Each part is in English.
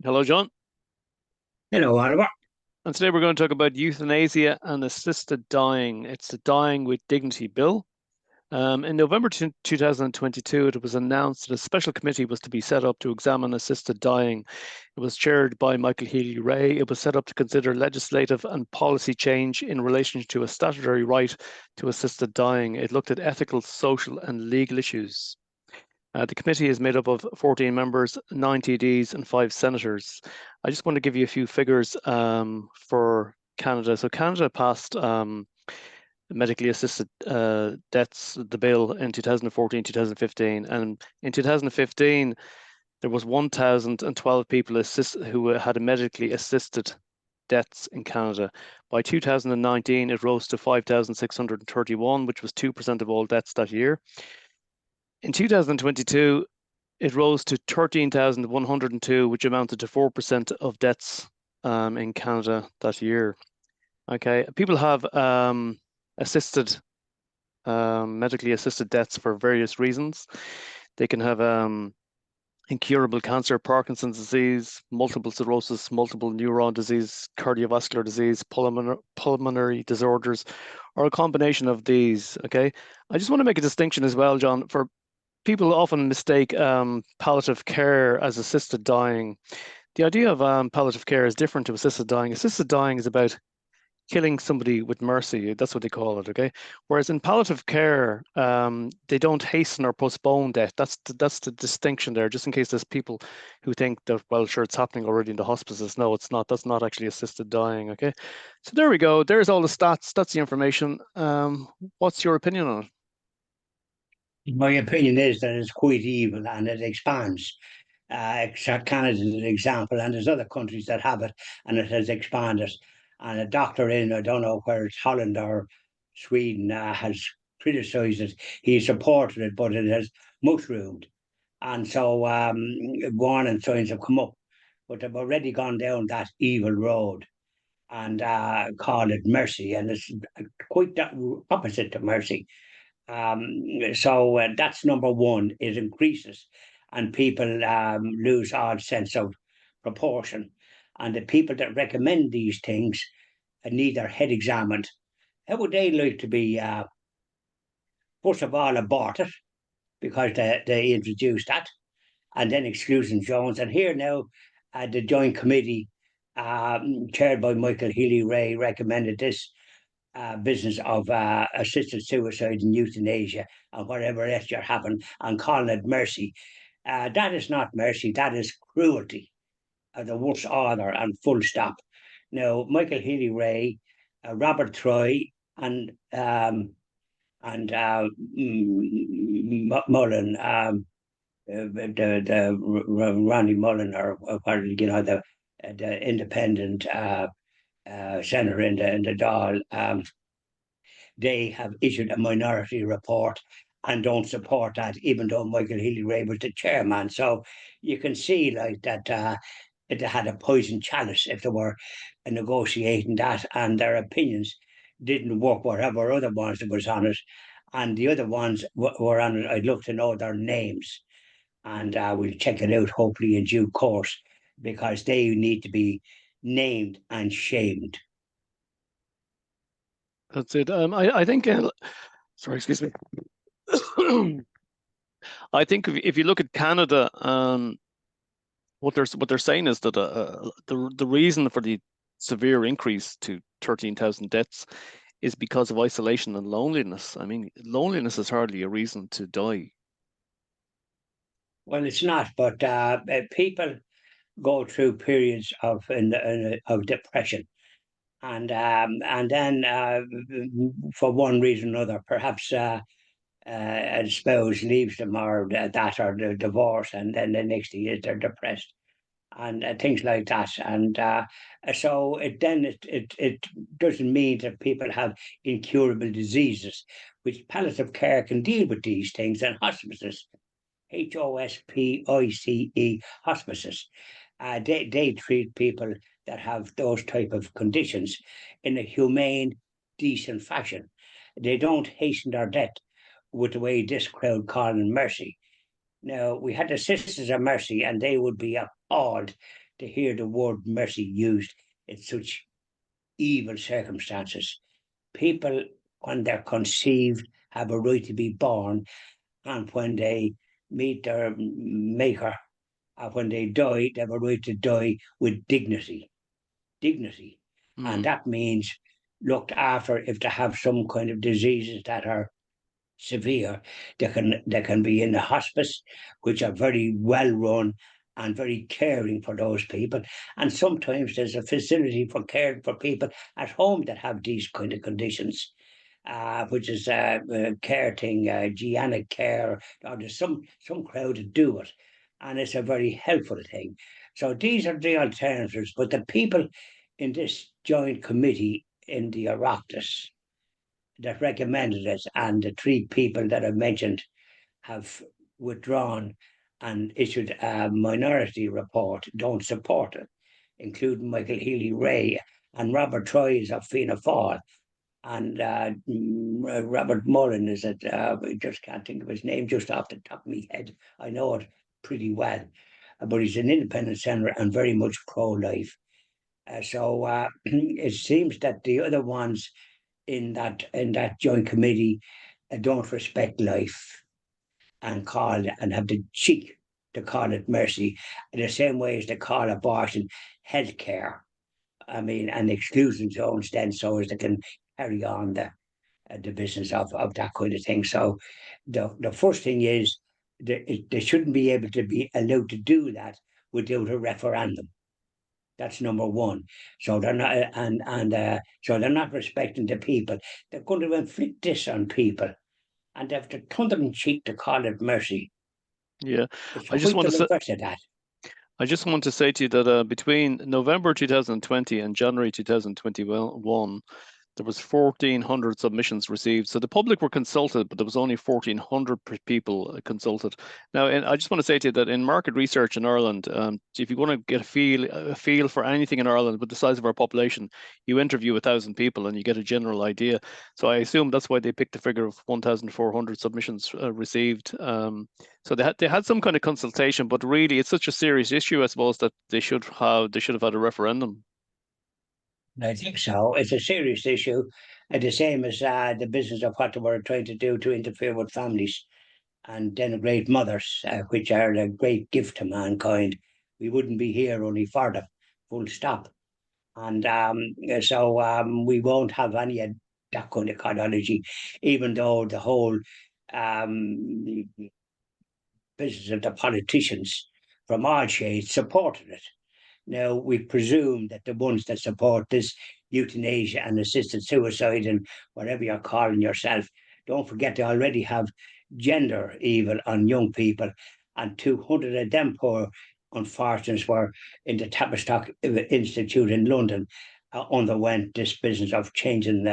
Hello, John. Hello, Oliver. And today we're going to talk about euthanasia and assisted dying. It's the Dying with Dignity Bill. In November 2022, it was announced that a special committee was to be set up to examine assisted dying. It was chaired by Michael Healy-Rae. It was set up to consider legislative and policy change in relation to a statutory right to assisted dying. It looked at ethical, social, and legal issues. The committee is made up of 14 members, 9 TDs, and 5 senators. I just want to give you a few figures for Canada. So Canada passed medically assisted deaths, the bill, in 2014, 2015. And in 2015, there was 1,012 people who had a medically assisted deaths in Canada. By 2019, it rose to 5,631, which was 2% of all deaths that year. In 2022, it rose to 13,102, which amounted to 4% of deaths in Canada that year. Okay, people have medically assisted deaths for various reasons. They can have incurable cancer, Parkinson's disease, multiple sclerosis, multiple neuron disease, cardiovascular disease, pulmonary disorders, or a combination of these. Okay, I just want to make a distinction as well, John. For people often mistake palliative care as assisted dying. The idea of palliative care is different to assisted dying. Assisted dying is about killing somebody with mercy. That's what they call it, okay? Whereas in palliative care, they don't hasten or postpone death. That's the distinction there, just in case there's people who think that, well, sure, it's happening already in the hospices. No, it's not. That's not actually assisted dying, okay? So there we go. There's all the stats. That's the information. What's your opinion on it? My opinion is that it's quite evil and it expands. Canada is an example, and there's other countries that have it, and it has expanded. And a doctor in, I don't know where it's Holland or Sweden, has criticised it. He supported it, but it has mushroomed. And so warning signs have come up, but they've already gone down that evil road and called it mercy. And it's quite the opposite to mercy. So that's number one. It increases, and people lose all sense of proportion. And the people that recommend these things need their head examined. How would they like to be, first of all, aborted because they introduced that, and then exclusion zones. And here now, the Joint Committee, chaired by Michael Healy-Rae, recommended this business of assisted suicide and euthanasia and whatever else you're having and calling it mercy. That is not mercy, that is cruelty of the worst order and full stop. Now, Michael Healy-Rae, Robert Troy, and Mullen, the Ronnie Mullen, or what, the independent senator in the Dáil, they have issued a minority report and don't support that, even though Michael Healy-Rae was the chairman. So you can see like that it had a poison chalice if they were negotiating that, and their opinions didn't work, whatever other ones that was on it. And the other ones were on it. I'd love to know their names, and we'll check it out hopefully in due course, because they need to be named and shamed. That's it. I think, sorry, excuse me. I think if you look at Canada, what they're saying is that the reason for the severe increase to 13,000 deaths is because of isolation and loneliness. I mean, loneliness is hardly a reason to die. Well, it's not, but people go through periods of depression, and then for one reason or another, perhaps a spouse leaves them, or that, or the divorce, and then the next thing is they're depressed, and things like that. And so it doesn't mean that people have incurable diseases, which palliative care can deal with these things, and hospices, HOSPICE, hospices. They treat people that have those type of conditions in a humane, decent fashion. They don't hasten their death with the way this crowd calling mercy. Now, we had the Sisters of Mercy, and they would be appalled to hear the word mercy used in such evil circumstances. People, when they're conceived, have a right to be born, and when they meet their maker, and when they die, they have a right to die with dignity. Dignity. And Mm. that means looked after if they have some kind of diseases that are severe. They can be in the hospice, which are very well run and very caring for those people. And sometimes there's a facility for caring for people at home that have these kind of conditions. Which is a care thing, genetic care, or there's some crowd that do it, and it's a very helpful thing. So these are the alternatives, but the people in this joint committee in the Oireachtas that recommended it, and the three people that I mentioned have withdrawn and issued a minority report, don't support it, including Michael Healy-Rae and Robert Troyes of Fianna Fáil. And Robert Mullen is it? I just can't think of his name just off the top of my head. I know it pretty well, but he's an independent senator and very much pro-life. So it seems that the other ones in that joint committee don't respect life and have the cheek to call it mercy in the same way as they call abortion health care. I mean, and exclusion zones then so as they can carry on the business of that kind of thing. So the first thing is they shouldn't be able to be allowed to do that without a referendum. That's number one. So they're not and so they're not respecting the people. They're going to inflict this on people, and they have to turn them in cheek to call it mercy. Yeah, It's I just quite want the to say, reverse of that. I just want to say to you that between November 2020 and January 2021, there was 1,400 submissions received. So the public were consulted, but there was only 1,400 people consulted. Now, and I just want to say to you that in market research in Ireland, if you want to get a feel for anything in Ireland with the size of our population, you interview 1,000 people and you get a general idea. So I assume that's why they picked the figure of 1,400 submissions received. So they had some kind of consultation, but really it's such a serious issue, I suppose, that they should have had a referendum. I think so. It's a serious issue, the same as the business of what they were trying to do to interfere with families and denigrate mothers, which are a great gift to mankind. We wouldn't be here only for them, full stop. And we won't have any of that kind of cardiology, even though the whole um, business of the politicians from all shades supported it. Now, we presume that the ones that support this euthanasia and assisted suicide and whatever you're calling yourself, don't forget they already have gender evil on young people. And 200 of them poor unfortunates were in the Tavistock Institute in London, underwent this business of changing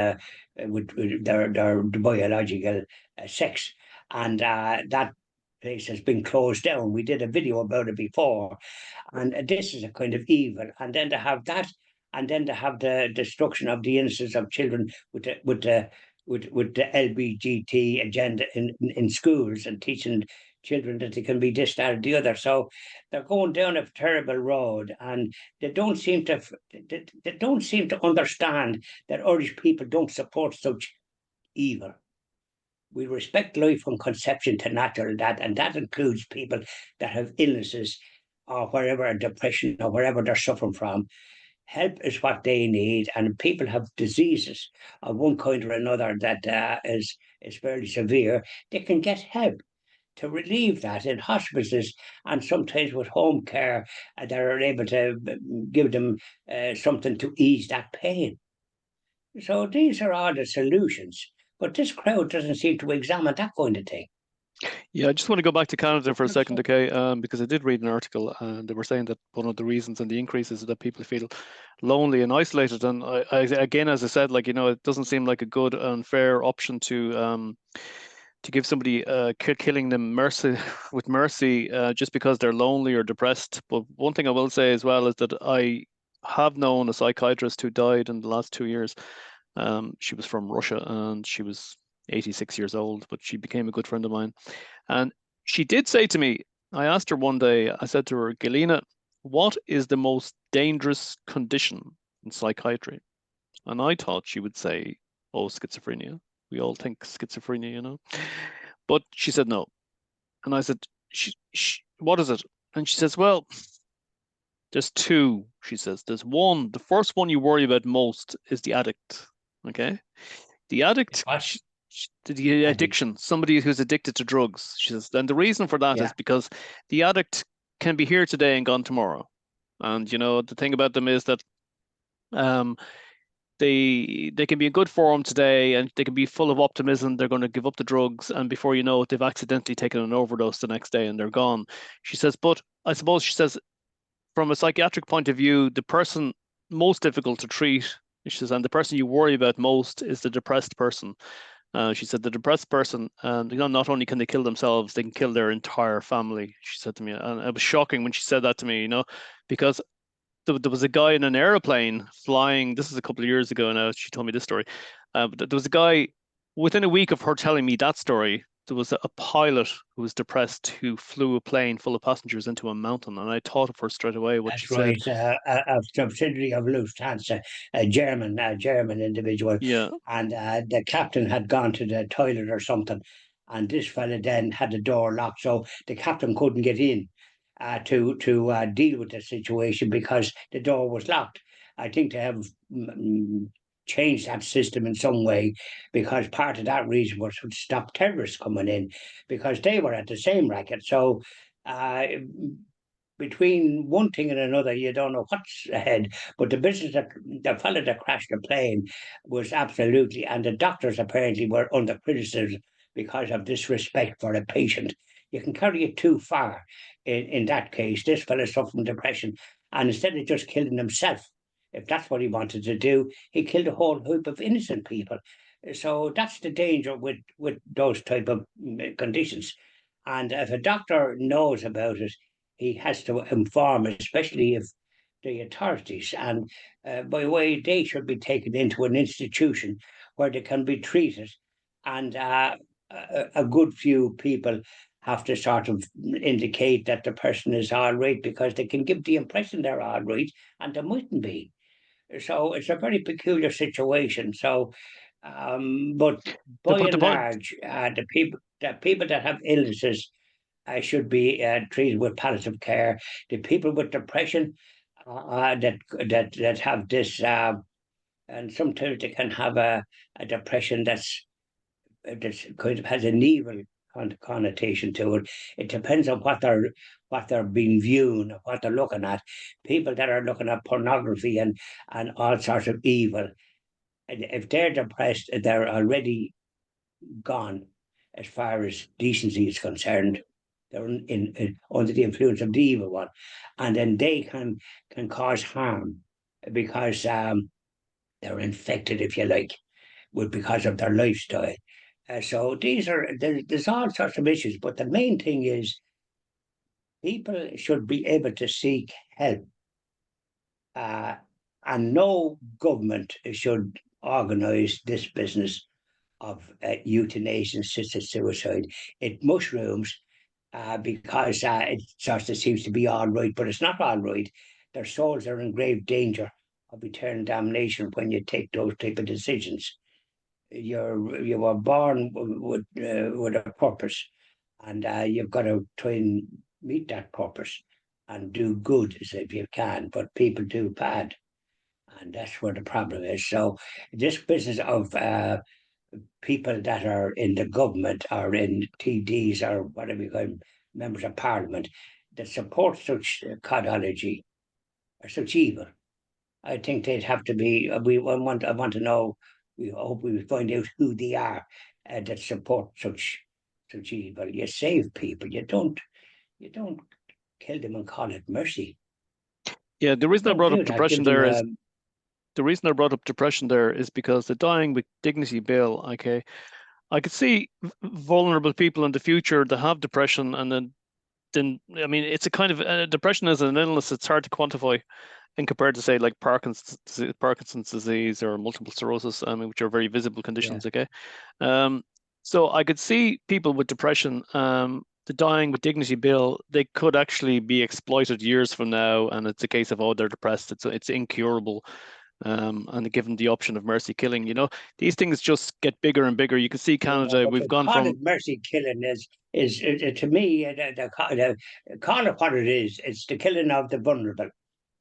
with their biological sex. And that place has been closed down. We did a video about it before, and this is a kind of evil. And then to have that, and then to have the destruction of the innocence of children with the LBGT agenda in schools and teaching children that they can be this, that, or the other. So they're going down a terrible road, and they don't seem to understand that Irish people don't support such evil. We respect life from conception to natural death, and that includes people that have illnesses or wherever, depression or wherever they're suffering from. Help is what they need, and people have diseases of one kind or another that is fairly severe. They can get help to relieve that in hospices and sometimes with home care that are able to give them something to ease that pain. So these are all the solutions. But this crowd doesn't seem to examine that kind of thing. Yeah, I just want to go back to Canada for a second, okay? Because I did read an article and they were saying that one of the reasons and the increases is that people feel lonely and isolated. And again, as I said, like, it doesn't seem like a good and fair option to give somebody killing them mercy with mercy just because they're lonely or depressed. But one thing I will say as well is that I have known a psychiatrist who died in the last 2 years. She was from Russia and she was 86 years old, but she became a good friend of mine. And she did say to me, I asked her one day, I said to her, Galina, what is the most dangerous condition in psychiatry? And I thought she would say, oh, schizophrenia. We all think schizophrenia, you know. But she said no. And I said, what is it? And she says, well, there's two, she says. There's one, the first one you worry about most is the addict. Okay. The addict, What? the Addict. addiction, somebody who's addicted to drugs. She says, and the reason for that Yeah, is because the addict can be here today and gone tomorrow. And you know, the thing about them is that um, they can be in good form today and they can be full of optimism. They're going to give up the drugs, and before you know it, they've accidentally taken an overdose the next day and they're gone. She says, but I suppose she says, from a psychiatric point of view, the person most difficult to treat, she says, and the person you worry about most is the depressed person. She said the depressed person, you know, not only can they kill themselves, they can kill their entire family. She said to me, and it was shocking when she said that to me, you know, because there was a guy in an airplane flying. This is a couple of years ago now. She told me this story. But there was a guy within a week of her telling me that story. There was a pilot who was depressed who flew a plane full of passengers into a mountain, and I thought of her straight away what she that's said. right. A subsidiary of Lufthansa, a German individual, Yeah, and the captain had gone to the toilet or something, and this fella then had the door locked, so the captain couldn't get in to deal with the situation because the door was locked. I think they have changed that system in some way because part of that reason was to stop terrorists coming in because they were at the same racket. So uh, between one thing and another, you don't know what's ahead. But the business that the fellow that crashed the plane was absolutely, and the doctors apparently were under criticism because of disrespect for a patient. You can carry it too far. In that case, this fellow suffered from depression, and instead of just killing himself, if that's what he wanted to do, he killed a whole group of innocent people. So that's the danger with those type of conditions. And if a doctor knows about it, he has to inform, especially if the authorities, and by way they should be taken into an institution where they can be treated. And a good few people have to sort of indicate that the person is all right because they can give the impression they're all right and they mightn't be. So it's a very peculiar situation. So, but the, by but the and point, large, the people that have illnesses should be treated with palliative care. The people with depression that have this, and sometimes they can have a depression that's kind of has an evil connotation to it. It depends on what they're being viewing, what they're looking at. People that are looking at pornography and all sorts of evil, and if they're depressed, they're already gone as far as decency is concerned. They're under the influence of the evil one, and then they can cause harm because they're infected, if you like, with because of their lifestyle. So there's all sorts of issues, but the main thing is people should be able to seek help, uh, and no government should organise this business of euthanasia and assisted suicide. It mushrooms because it sort of seems to be all right, but it's not all right. Their souls are in grave danger of eternal damnation when you take those type of decisions. You were born with a purpose, and you've got to try and meet that purpose and do good as if you can. But people do bad, and that's where the problem is. So this business of people that are in the government or in TDs or whatever you call them, members of parliament that support such codology or such evil. I think they'd have to be. I want to know. We hope we find out who they are that support such evil. You save people. You don't kill them and call it mercy. yeah, the You reason I don't brought up do that. depression Give them there is the reason I brought up depression there is because the dying with dignity bill, okay, I could see vulnerable people in the future that have depression, and then I mean, it's a kind of depression is an illness that's hard to quantify in compared to say like Parkinson's disease or multiple sclerosis, I mean, which are very visible yeah. conditions. Okay, um, so I could see people with depression the dying with dignity bill, they could actually be exploited years from now, and it's a case of, oh, they're depressed, it's incurable, and given the option of mercy killing, these things just get bigger and bigger. You can see Yeah, Canada, but we've to gone call from it mercy killing is to me call it what it is. It's the killing of the vulnerable,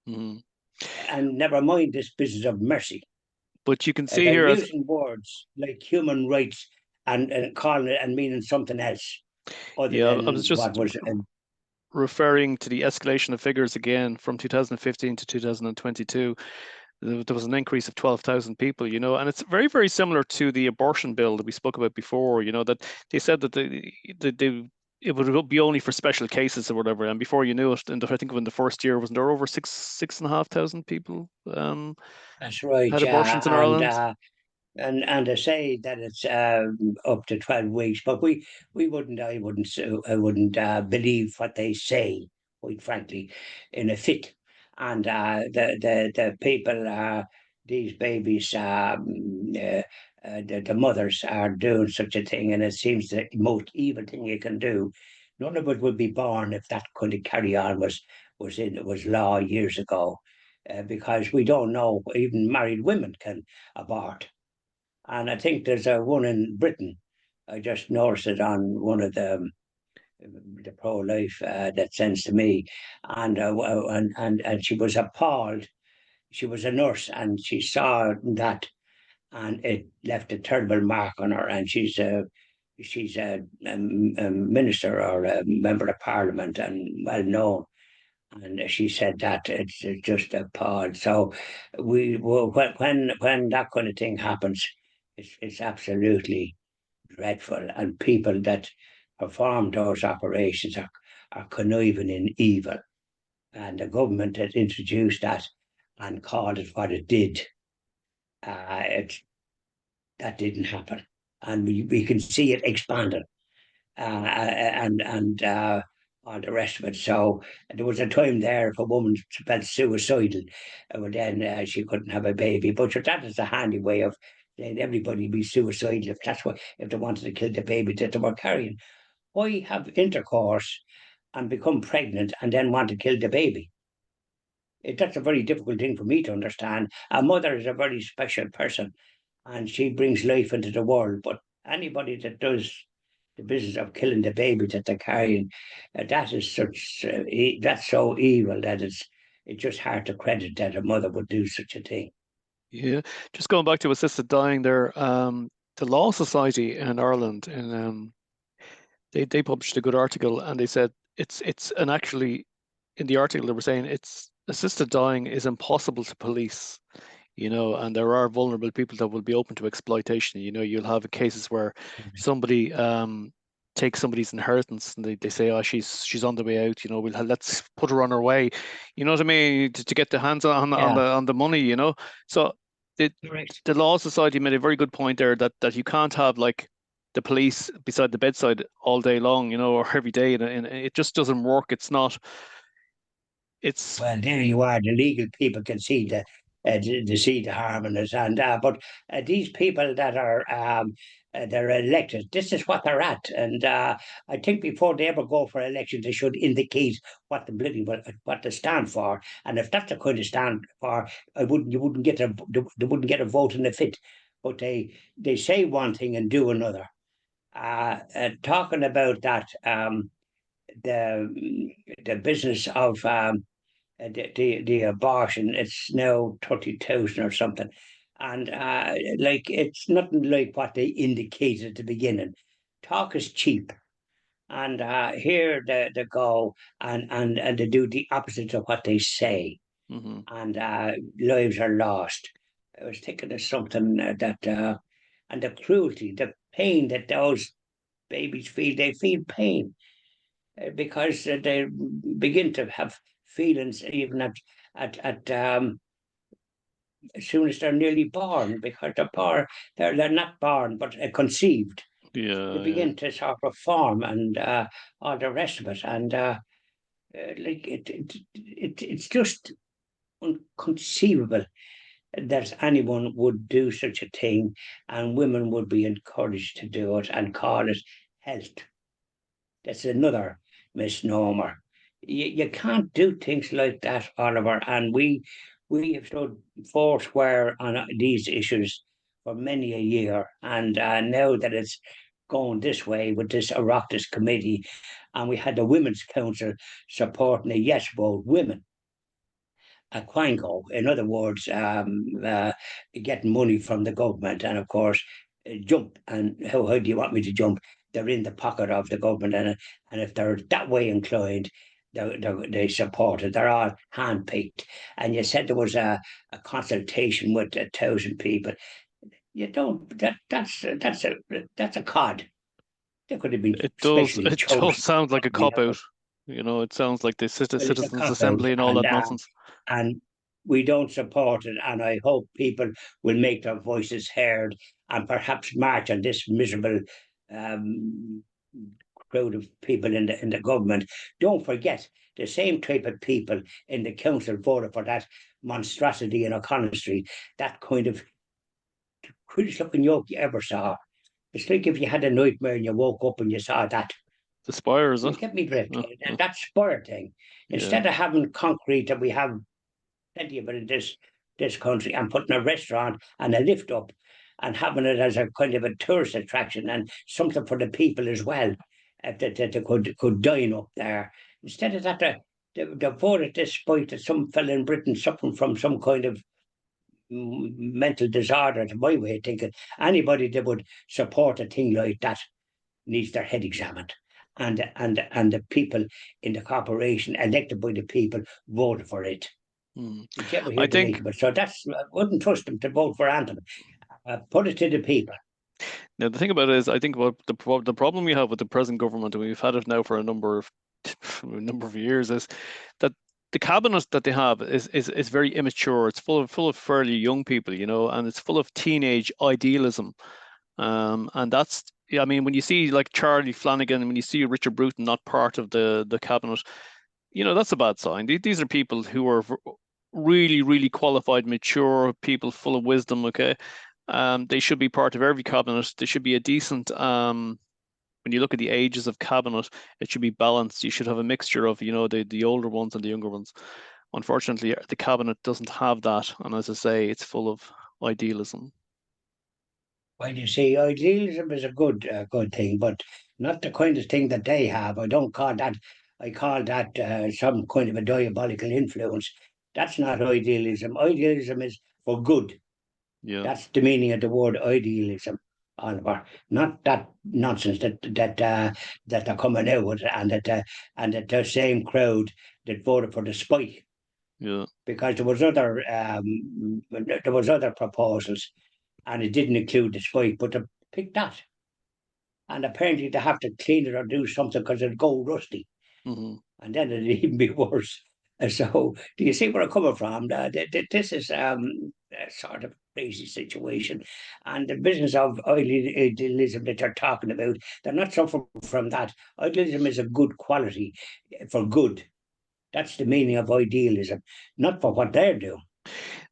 Mhm. and never mind this business of mercy. But you can see They're here as using words like human rights and calling it and meaning something else other yeah, I was than what just was. referring to the escalation of figures again from 2015 to 2022. There was an increase of 12,000 people, and it's very, very similar to the abortion bill that we spoke about before, that they said that it would be only for special cases or whatever. And before you knew it, I think in the first year, wasn't there over 6,500 people That's right, had yeah, abortions in Ireland? and they say that it's up to 12 weeks, but we wouldn't. I wouldn't believe what they say, quite frankly, in a fit. And the people, these babies, the mothers are doing such a thing, and it seems the most evil thing you can do. None of it would be born if that kind of carry on was law years ago, because we don't know even married women can abort. And I think there's a one in Britain. I just noticed it on one of the pro life that sends to me, and she was appalled. She was a nurse, and she saw that, and it left a terrible mark on her. And she's a minister or a member of parliament and well known. And she said that it's just appalled. So when that kind of thing happens, it's absolutely dreadful. And people that perform those operations are conniving in evil. And the government had introduced that and called it what it did. That didn't happen. And we can see it expanding, and all the rest of it. So there was a time there if a woman felt suicidal, well, then she couldn't have a baby. But that is a handy way of letting everybody be suicidal if they wanted to kill the baby that they were carrying. Why have intercourse and become pregnant and then want to kill the baby? That's a very difficult thing for me to understand. A mother is a very special person, and she brings life into the world. But anybody that does the business of killing the baby that they're carrying, that is that's so evil that it's just hard to credit that a mother would do such a thing. Yeah, just going back to assisted dying there, the Law Society in Ireland, and they published a good article, and they said and actually in the article they were saying it's assisted dying is impossible to police, and there are vulnerable people that will be open to exploitation. You'll have cases where somebody takes somebody's inheritance, and they say, oh, she's on the way out, let's put her on her way. You know what I mean? To get the hands Yeah, on the money, So the correct. the Law Society made a very good point there that you can't have like the police beside the bedside all day long, or every day, and it just doesn't work. It's not. It's Well, there you are. The legal people can see the see the harm in it, and but these people that are they're elected, this is what they're at, and I think before they ever go for election, they should indicate what they stand for, and if that's the kind of stand for, you wouldn't get they wouldn't get a vote in the fit, but they say one thing and do another. Talking about that, the business of the abortion, it's now 30,000 or something. And like it's nothing like what they indicated at the beginning. Talk is cheap. And here they go and they do the opposite of what they say. mhm. And lives are lost. I was thinking of something and the cruelty, the pain that those babies feel, they feel pain because they begin to have feelings even at as soon as they're nearly born, because they're not born but conceived. They Yeah, yeah. begin to sort of form and all the rest of it, and like it's just inconceivable that anyone would do such a thing, and women would be encouraged to do it and call it health. That's another misnomer. You can't do things like that, Oliver. And we have stood foursquare on these issues for many a year. And now that it's going this way with this Oireachtas committee, and we had the Women's Council supporting a yes vote, women a quango. In other words, getting money from the government, and of course, jump. And how high do you want me to jump? They're in the pocket of the government, and if they're that way inclined, they support it. They're all handpicked. And you said there was a consultation with 1,000 people. You don't. That's a cod. They could have been It does. specially It does chosen. sound like a You cop know, out. It sounds like the well, it's a citizens' cop out, assembly and all that nonsense. and we don't support it. And I hope people will make their voices heard and perhaps march on this miserable um, crowd of people in the government. Don't forget the same type of people in the council voted for that monstrosity in O'Connell Street. That kind of craziest looking yoke you ever saw. It's like if you had a nightmare and you woke up and you saw that. The spire, is You it? get me drift. Uh, uh, That spire thing. yeah. Instead of having concrete that we have plenty of it in this country, and putting a restaurant and a lift up and having it as a kind of a tourist attraction and something for the people as well, that they could dine up there. Instead of that, they voted despite that some fella in Britain suffering from some kind of mental disorder, to my way of thinking. Anybody that would support a thing like that needs their head examined. And the people in the corporation elected by the people voted for it. Mm. You get what I you're think doing. But so I wouldn't trust them to vote for Anthem. Put it to the people. now the thing about it is, I think what the problem we have with the present government, and we've had it now for a number of years, is that the cabinet that they have is very immature. It's full of fairly young people, and it's full of teenage idealism. And that's, yeah, I mean, when you see like Charlie Flanagan, when you see Richard Bruton not part of the cabinet, that's a bad sign. These are people who are really, really qualified, mature people, full of wisdom. Okay, they should be part of every cabinet. They should be a decent. When you look at the ages of cabinet, it should be balanced. You should have a mixture of, the older ones and the younger ones. Unfortunately, the cabinet doesn't have that, and as I say, it's full of idealism. Well, you see, idealism is a good thing, but not the kind of thing that they have. I don't call that. I call that some kind of a diabolical influence. That's not idealism. Idealism is for good. Yeah. That's the meaning of the word idealism, Oliver. Not that nonsense that they're coming out with, and that the same crowd that voted for the spike, Yeah. because there was other proposals, and it didn't include the spike, but they picked that, and apparently they have to clean it or do something because it'll go rusty, Hmm. and then it'll even be worse. So, do you see where I'm coming from? This is a sort of crazy situation, and the business of idealism that you're talking about, they're not suffering from that. Idealism is a good quality for good. That's the meaning of idealism, not for what they're doing.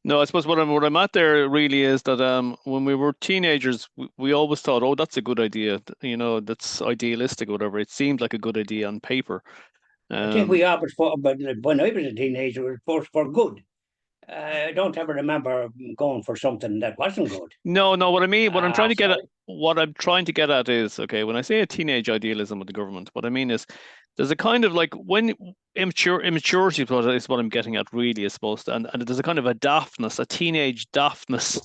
No, I suppose what I'm at there really is that when we were teenagers, we always thought, oh, that's a good idea. That's idealistic or whatever. It seemed like a good idea on paper. I think Um, we always fought, but when I was a teenager, it was for good. I don't ever remember going for something that wasn't good. no, no. What I mean, So what I'm trying to get at is, okay, when I say a teenage idealism with the government, what I mean is there's a kind of like when immaturity is what I'm getting at really, I suppose, and there's a kind of a daftness, a teenage daftness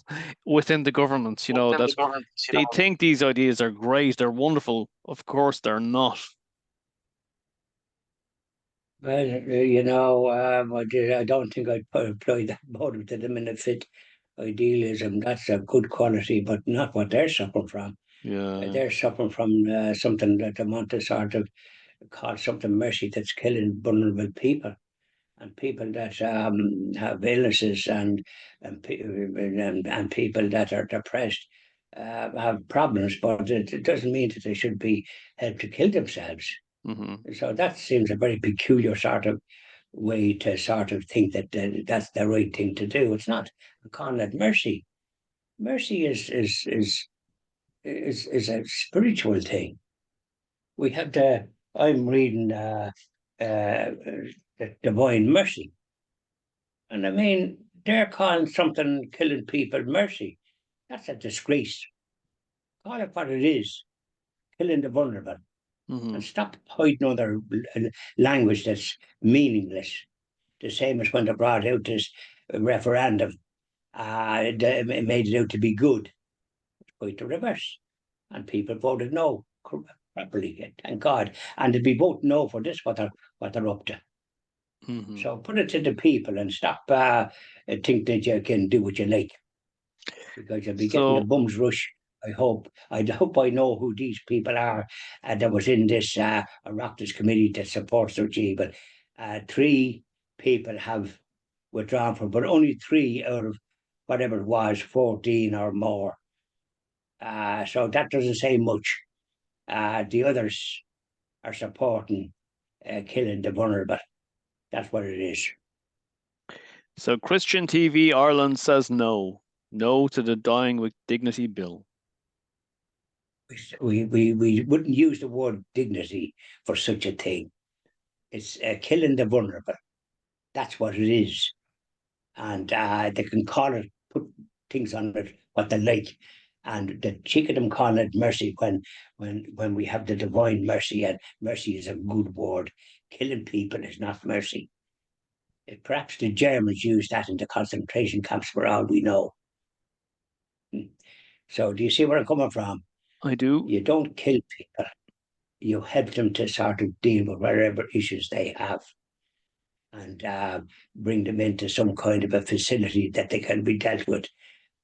within the government, that they think these ideas are great, they're wonderful. Of course, they're not. well, I don't think I'd apply that motive to them in a fit. Idealism, that's a good quality, but not what they're suffering from. Yeah. They're suffering from something that they want to sort of call something mercy that's killing vulnerable people and people that have illnesses and people that are depressed have problems, but it doesn't mean that they should be helped to kill themselves. Hmm. So that seems a very peculiar sort of way to sort of think that that's the right thing to do. It's not. I'm calling it mercy. Mercy is a spiritual thing. We have the I'm reading the Divine Mercy, and I mean they're calling something killing people mercy. That's a disgrace. Call it what it is, killing the vulnerable, and stop hiding under language that's meaningless. The same as when they brought out this referendum, they made it out to be good. Quite the reverse. And people voted no properly, thank God. And they'd be voting no for this, what they're up to. So put it to the people and stop think that you can do what you like. Because you'll be getting a bum's rush. I hope I know who these people are that was in this Oireachtas committee that supports G. But 3 people have withdrawn from, but only 3 out of whatever it was, 14 or more. So that doesn't say much. The others are supporting killing the vulnerable. That's what it is. So Christian TV Ireland says no. No to the Dying with Dignity bill. We wouldn't use the word dignity for such a thing. It's killing the vulnerable. That's what it is. And they can call it, put things on it, what they like. And the cheek of them calling it mercy when we have the divine mercy, and mercy is a good word. Killing people is not mercy. Perhaps the Germans used that in the concentration camps for all we know. So do you see where I'm coming from? I do. You don't kill people. You help them to sort of deal with whatever issues they have, and bring them into some kind of a facility that they can be dealt with,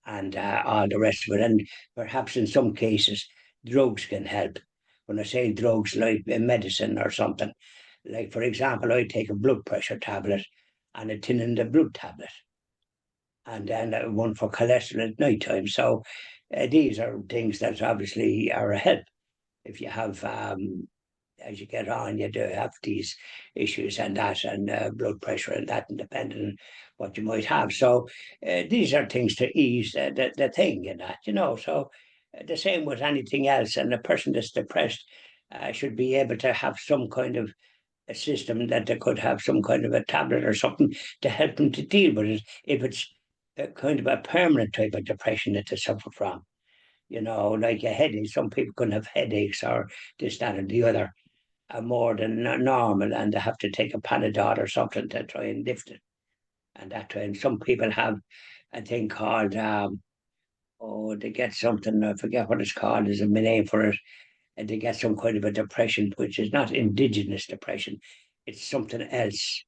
and all the rest of it. And perhaps in some cases, drugs can help. When I say drugs, like medicine or something, like for example, I take a blood pressure tablet and a tin in the blood tablet, and then one for cholesterol at night time. So these are things that obviously are a help. If you have, as you get on, you do have these issues and that, and blood pressure and that, and depending on what you might have. So these are things to ease the thing in that, So the same with anything else. And a person that's depressed should be able to have some kind of a system that they could have some kind of a tablet or something to help them to deal with it if it's a kind of a permanent type of depression that they suffer from. Like a headache. Some people can have headaches or this, that, and the other more than normal, and they have to take a Panadol or something to try and lift it. And that way, and some people have a thing called, they get something, I forget what it's called, there's a name for it, and they get some kind of a depression, which is not indigenous depression, it's something else,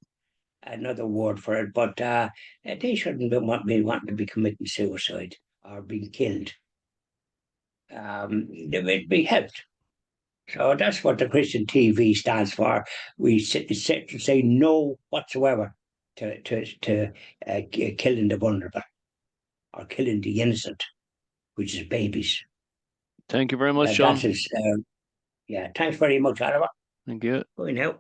another word for it, but they shouldn't be wanting to be committing suicide or being killed. They would be helped. So that's what the Christian TV stands for. We say no whatsoever to killing the vulnerable or killing the innocent, which is babies. Thank you very much, John. Yeah, thanks very much, Oliver. Thank you. Bye now.